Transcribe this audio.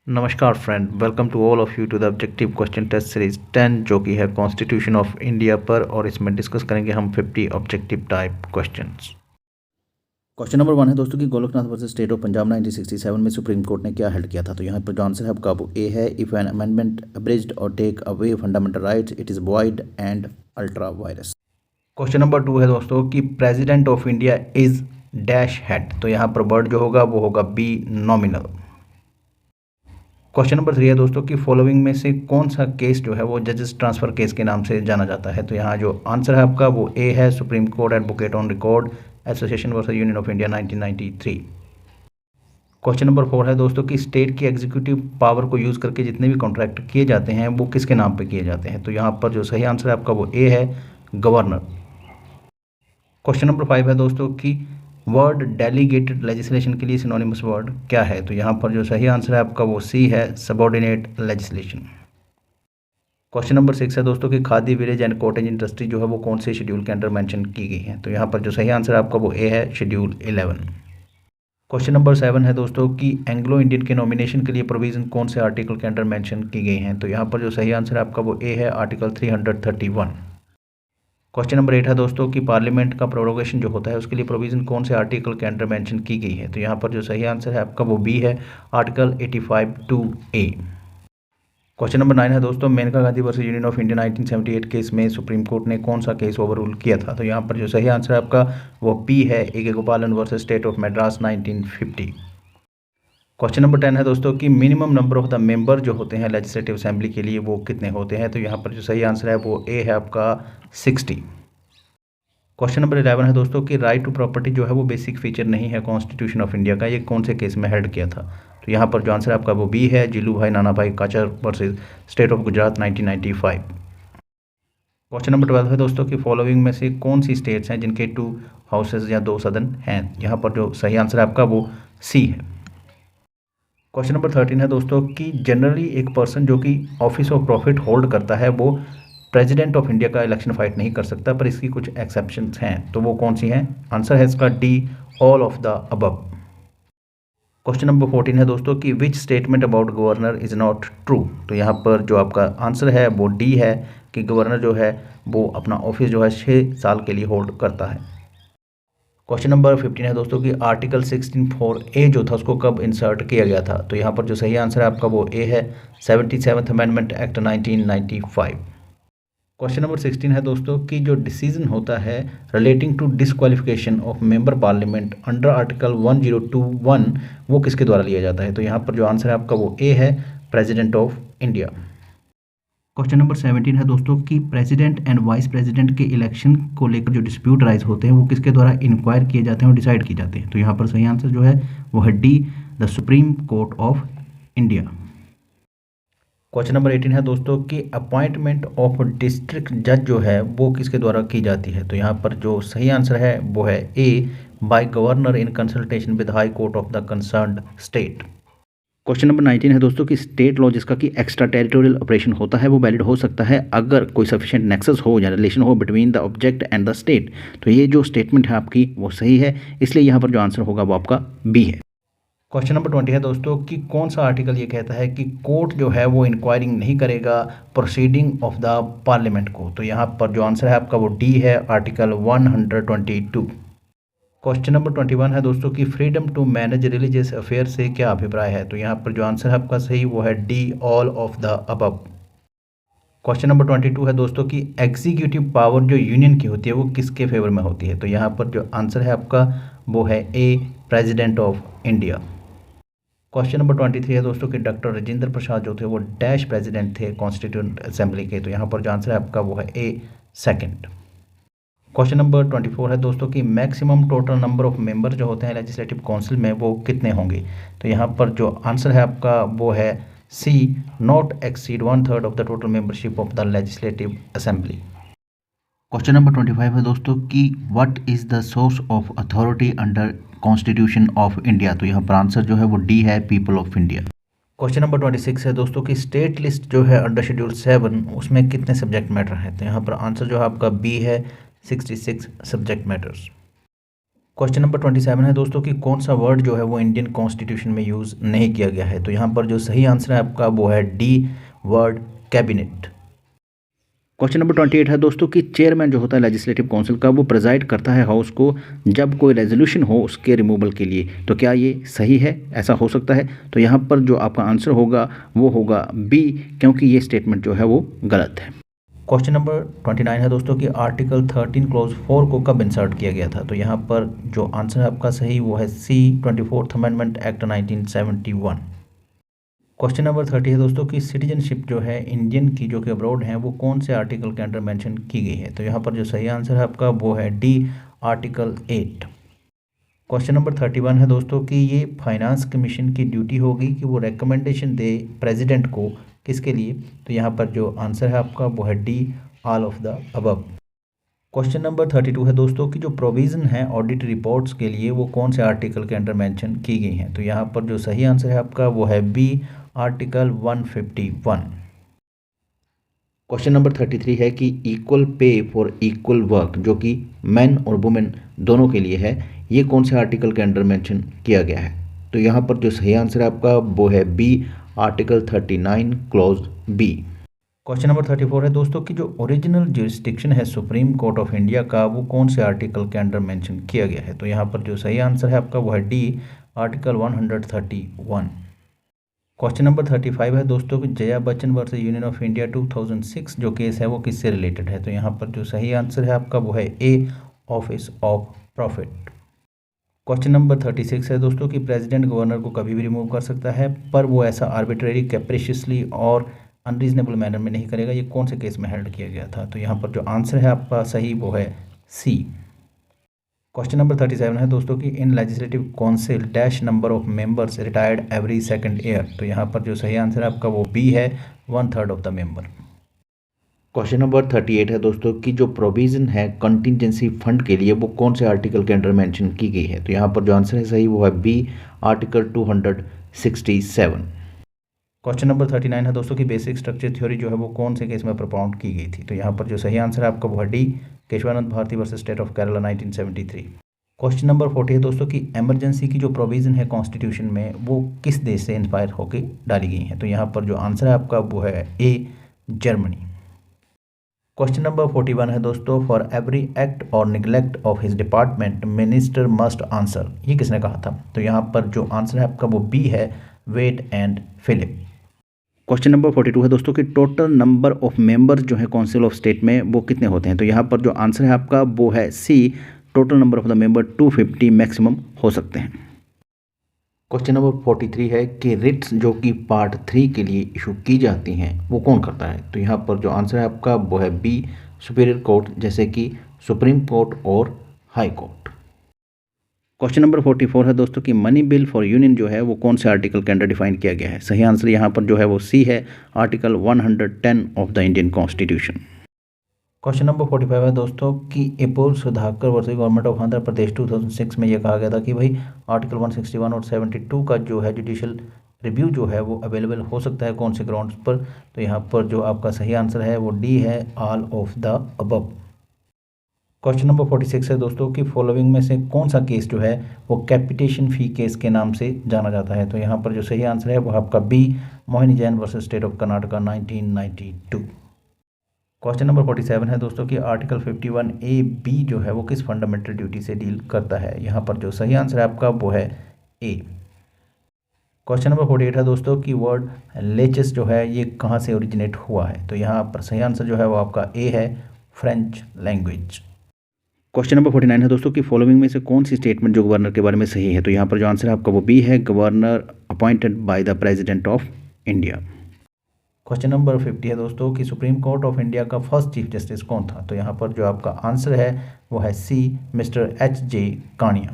नमस्कार friend, welcome to all of you to the objective question test series 10 जो कि है कॉन्स्टिट्यूशन ऑफ इंडिया पर, और इसमें डिस्कस करेंगे हम 50 objective type questions. Question number 1 है दोस्तों कि Golaknath versus state of Punjab 1967 में सुप्रीम कोर्ट ने क्या हेल्ड किया था। तो यहाँ पर जो आंसर है आपका वो ए है, इफ एन अमेंडमेंट अब्रिज्ड और take away fundamental rights it is void and ultra vires. Question number 2 है दोस्तों कि president of India is dash head. तो यहाँ पर वर्ड जो होगा वो होगा बी नॉमिनल। क्वेश्चन नंबर 3 है दोस्तों कि फॉलोइंग में से कौन सा केस जो है वो जजेस ट्रांसफर केस के नाम से जाना जाता है। तो यहाँ जो आंसर है आपका वो ए है, Supreme court advocate on record association versus Union of India 1993। Question number 4 है दोस्तों कि स्टेट की एग्जीक्यूटिव पावर को यूज़ करके जितने भी कॉन्ट्रैक्ट किए जाते हैं वो किसके नाम पे किए जाते हैं। तो यहाँ पर जो सही आंसर है आपका वो ए है, गवर्नर। क्वेश्चन नंबर 5 है दोस्तों कि वर्ड डेलीगेटेड लेजिस्लेशन के लिए सिनोनिमस वर्ड क्या है। तो यहाँ पर जो सही आंसर है आपका वो सी है, सबऑर्डिनेट लेजिस्लेशन। क्वेश्चन नंबर 6 है दोस्तों कि khadi village and cottage industry जो है वो कौन से शेड्यूल के अंडर मेंशन की गई है। तो यहाँ पर जो सही आंसर है आपका वो ए है, शेड्यूल 11। क्वेश्चन नंबर 7 है दोस्तों कि एंग्लो इंडियन के नॉमिनेशन के लिए प्रोविजन कौन से आर्टिकल के अंडर मेंशन की गई हैं। तो यहाँ पर जो सही आंसर है आपका वो ए है, आर्टिकल 331। क्वेश्चन नंबर 8 है दोस्तों कि पार्लियामेंट का प्रोरोगेशन जो होता है उसके लिए प्रोविजन कौन से आर्टिकल के अंडर मेंशन की गई है। तो यहाँ पर जो सही आंसर है आपका वो बी है, आर्टिकल 85(2)(a). क्वेश्चन नंबर 9 है दोस्तों, Menaka Gandhi versus Union of India 1978 case में सुप्रीम कोर्ट ने कौन सा केस ओवररूल किया था। तो यहाँ पर जो सही आंसर है आपका वो पी है, ए.के. गोपालन versus state of Madras 1950। Question number 10 है दोस्तों कि minimum number of the member जो होते हैं लेजिस्लेटिव असेंबली के लिए वो कितने होते हैं। तो यहाँ पर जो सही आंसर है वो ए है आपका 60। क्वेश्चन नंबर 11 है दोस्तों कि राइट टू प्रॉपर्टी जो है वो बेसिक फीचर नहीं है कॉन्स्टिट्यूशन ऑफ इंडिया का, ये कौन से केस में हेल्ड किया था। तो यहाँ पर जो आंसर है आपका वो बी है, जिलू भाई Nanabhai Khachar versus state of Gujarat 1995। Question number 12 है दोस्तों कि फॉलोइंग में से कौन सी स्टेट्स हैं जिनके 2 हाउसेज या 2 सदन हैं। यहाँ पर जो सही आंसर है आपका वो सी है। क्वेश्चन नंबर 13 है दोस्तों कि जनरली एक पर्सन जो कि ऑफिस ऑफ प्रॉफिट होल्ड करता है वो प्रेसिडेंट ऑफ इंडिया का इलेक्शन फाइट नहीं कर सकता, पर इसकी कुछ एक्सेप्शंस हैं। तो वो कौन सी हैं। आंसर है इसका D, all of the above. Question number 14 है दोस्तों कि which statement about governor is not true. तो यहाँ पर जो आपका आंसर है वो डी है कि गवर्नर जो है वो अपना ऑफिस जो है 6 साल के लिए होल्ड करता है। क्वेश्चन नंबर 15 है दोस्तों कि आर्टिकल 16(4)(a) जो था उसको कब इंसर्ट किया गया था। तो यहाँ पर जो सही आंसर है आपका वो ए है, 77th amendment act 1995। Question number 16 है दोस्तों कि जो डिसीजन होता है relating to disqualification of member Parliament under article 1021 वो किसके द्वारा लिया जाता है। तो यहाँ पर जो आंसर है आपका वो ए है, president of India. Question number 17 है दोस्तों कि प्रेसिडेंट एंड वाइस प्रेसिडेंट के इलेक्शन को लेकर जो डिस्प्यूट राइज होते हैं वो किसके द्वारा इंक्वायर किए जाते हैं और डिसाइड किए जाते हैं। तो यहाँ पर सही आंसर जो है वो है D, the supreme Court of India. Question number 18 है दोस्तों कि अपॉइंटमेंट ऑफ डिस्ट्रिक्ट जज जो है वो किसके द्वारा की जाती है। तो यहाँ पर जो सही आंसर है वो है A, by governor in consultation with high court of the concerned state. Question number 19 है दोस्तों कि स्टेट लॉ जिसका कि एक्स्ट्रा टेरिटोरियल ऑपरेशन होता है वो वैलिड हो सकता है अगर कोई सफिशिएंट नेक्सस हो या रिलेशन हो between the object and the state. तो ये जो स्टेटमेंट है आपकी वो सही है, इसलिए यहाँ पर जो आंसर होगा वो आपका बी है। क्वेश्चन नंबर 20 है दोस्तों कि कौन सा आर्टिकल ये कहता है कि कोर्ट जो है वो इंक्वायरिंग नहीं करेगा प्रोसीडिंग ऑफ द पार्लियामेंट को। तो यहाँ पर जो आंसर है आपका वो डी है, आर्टिकल 122। क्वेश्चन नंबर 21 है दोस्तों कि freedom to manage religious affair से क्या अभिप्राय है। तो यहाँ पर जो आंसर है आपका सही वो है D, all of the above. Question number 22 है दोस्तों कि एग्जीक्यूटिव पावर जो यूनियन की होती है वो किसके फेवर में होती है। तो यहाँ पर जो आंसर है आपका वो है A, president of India. Question number 23 है दोस्तों कि डॉक्टर राजेंद्र प्रसाद जो थे वो डैश प्रेसिडेंट थे कॉन्स्टिट्यूंट असेंबली के। तो यहाँ पर जो आंसर है आपका वो है ए, सेकंड। क्वेश्चन नंबर 24 है दोस्तों कि maximum total number of member जो होते हैं लेजिस्लेटिव काउंसिल में वो कितने होंगे। तो यहाँ पर जो आंसर है आपका वो है C, not exceed 1/3 of the total membership of the legislative assembly. Question number 25 है दोस्तों कि what is the source of authority under constitution of India. तो यहाँ पर आंसर जो है वो डी है, people of India. Question number 26 है दोस्तों कि स्टेट लिस्ट जो है अंडर शेड्यूल 7 उसमें कितने सब्जेक्ट मैटर हैं। तो यहाँ पर आंसर जो है आपका बी है, 66 सब्जेक्ट मैटर्स। क्वेश्चन नंबर 27 है दोस्तों कि कौन सा वर्ड जो है वो इंडियन कॉन्स्टिट्यूशन में यूज़ नहीं किया गया है। तो यहाँ पर जो सही आंसर है आपका वो है D, word cabinet. Question number 28 है दोस्तों कि चेयरमैन जो होता है लेजिस्लेटिव काउंसिल का वो प्रेजाइड करता है हाउस को जब कोई रेजोल्यूशन हो उसके रिमूवल के लिए। तो क्या ये सही है, ऐसा हो सकता है? तो यहाँ पर जो आपका आंसर होगा वो होगा बी, क्योंकि ये स्टेटमेंट जो है वो गलत है। क्वेश्चन नंबर 29 है दोस्तों कि आर्टिकल 13 क्लॉज 4 को कब इंसर्ट किया गया था। तो यहाँ पर जो आंसर है आपका सही वो है सी, 24th amendment act 1971। Question number 30 है दोस्तों कि सिटीजनशिप जो है इंडियन की जो कि अब्रॉड है वो कौन से आर्टिकल के अंडर मेंशन की गई है। तो यहाँ पर जो सही आंसर है आपका वो है डी, आर्टिकल 8। क्वेश्चन नंबर 31 है दोस्तों कि ये फाइनेंस कमीशन की ड्यूटी होगी कि वो रिकमेंडेशन दे प्रेसिडेंट को, किसके लिए। तो यहाँ पर जो आंसर है आपका वो है D, all of the above. Question number 32 है दोस्तों कि जो प्रोविज़न है ऑडिट रिपोर्ट्स के लिए वो कौन से आर्टिकल के अंडर मेंशन की गई हैं। तो यहाँ पर जो सही आंसर है आपका वो है बी, आर्टिकल 151। क्वेश्चन नंबर 33 है कि equal pay for equal work जो कि मैन और वुमेन दोनों के लिए है, ये कौन से आर्टिकल के अंडर मेंशन किया गया है। तो यहाँ पर जो सही आंसर है आपका वो है B, article 39 clause B. Question number 34 है दोस्तों कि जो ओरिजिनल जुरिस्डिक्शन है सुप्रीम कोर्ट ऑफ इंडिया का वो कौन से आर्टिकल के अंडर मेंशन किया गया है। तो यहाँ पर जो सही आंसर है आपका वो है डी, आर्टिकल 131। क्वेश्चन नंबर 35 है दोस्तों कि Jaya Bachchan versus Union of India 2006 जो केस है वो किससे रिलेटेड है। तो यहाँ पर जो सही आंसर है आपका वो है A, office of profit. Question number 36 है दोस्तों कि प्रेसिडेंट गवर्नर को कभी भी रिमूव कर सकता है, पर वो ऐसा आर्बिट्रेरी, कैप्रिशियसली और अनरीजनेबल मैनर में नहीं करेगा। ये कौन से केस में हेल्ड किया गया था। तो यहाँ पर जो आंसर है आपका सही वो है सी। क्वेश्चन नंबर 37 है दोस्तों कि in legislative council dash number of members retired every second year. तो यहाँ पर जो सही आंसर है आपका वो बी है, 1/3 of the member. Question number 38 है दोस्तों कि जो प्रोविज़न है कंटिजेंसी फंड के लिए वो कौन से आर्टिकल के अंडर मेंशन की गई है। तो यहाँ पर जो आंसर है सही वो है बी, आर्टिकल 267। क्वेश्चन नंबर 39 है दोस्तों कि बेसिक स्ट्रक्चर थ्योरी जो है वो कौन से केस में प्रपोज की गई थी। तो यहाँ पर जो सही आंसर है आपका वो है D, Keshavananda Bharati versus state of Kerala 1973। Question number 40 है दोस्तों कि इमरजेंसी की जो प्रोविज़न है कॉन्स्टिट्यूशन में वो किस देश से इंस्पायर होकर डाली गई हैं। तो यहाँ पर जो आंसर है आपका वो है ए, जर्मनी। क्वेश्चन नंबर 41 है दोस्तों फॉर एवरी एक्ट और neglect of his department minister must answer. ये किसने कहा था। तो यहाँ पर जो आंसर है आपका वो बी है, Wade and Philip. Question number 42 है दोस्तों कि टोटल नंबर ऑफ मेंबर्स जो है काउंसिल ऑफ स्टेट में वो कितने होते हैं। तो यहाँ पर जो आंसर है आपका वो है C, total number of the member 250 maximum हो सकते हैं। क्वेश्चन नंबर 43 है कि रिट्स जो कि पार्ट 3 के लिए इशू की जाती हैं वो कौन करता है। तो यहाँ पर जो आंसर है आपका वो है बी, सुपीरियर कोर्ट, जैसे कि सुप्रीम कोर्ट और हाई कोर्ट। क्वेश्चन नंबर 44 है दोस्तों कि मनी बिल फॉर यूनियन जो है वो कौन से आर्टिकल के अंडर डिफाइन किया गया है। सही आंसर यहाँ पर जो है वो सी है, article 110 of the Indian constitution. Question number 45 है दोस्तों कि एपोल Sudhakar versus government of Andhra Pradesh 2006 में ये कहा गया था कि भाई आर्टिकल 161 और 72 का जो है जुडिशियल रिव्यू जो है वो अवेलेबल हो सकता है कौन से ग्राउंड्स पर। तो यहाँ पर जो आपका सही आंसर है वो डी है, all of the above. Question number 46 है दोस्तों कि फॉलोइंग में से कौन सा केस जो है वो कैपिटेशन फी केस के नाम से जाना जाता है। तो यहाँ पर जो सही आंसर है वो आपका B, Mohini Jain versus state of Karnataka 1992। Question number 47 है दोस्तों कि आर्टिकल 51A(b) जो है वो किस फंडामेंटल ड्यूटी से डील करता है। यहाँ पर जो सही आंसर है आपका वो है ए। क्वेश्चन नंबर 48 है दोस्तों कि वर्ड लेचेस जो है ये कहाँ से ओरिजिनेट हुआ है। तो यहाँ पर सही आंसर जो है वो आपका ए है, फ्रेंच लैंग्वेज। क्वेश्चन नंबर 49 है दोस्तों कि फॉलोइंग में से कौन सी स्टेटमेंट जो गवर्नर के बारे में सही है। तो यहाँ पर जो आंसर है आपका वो बी है, governor appointed by the president of India. Question number 50 है दोस्तों कि सुप्रीम कोर्ट ऑफ इंडिया का फर्स्ट चीफ जस्टिस कौन था। तो यहाँ पर जो आपका आंसर है वो है सी, मिस्टर H.J. कानिया।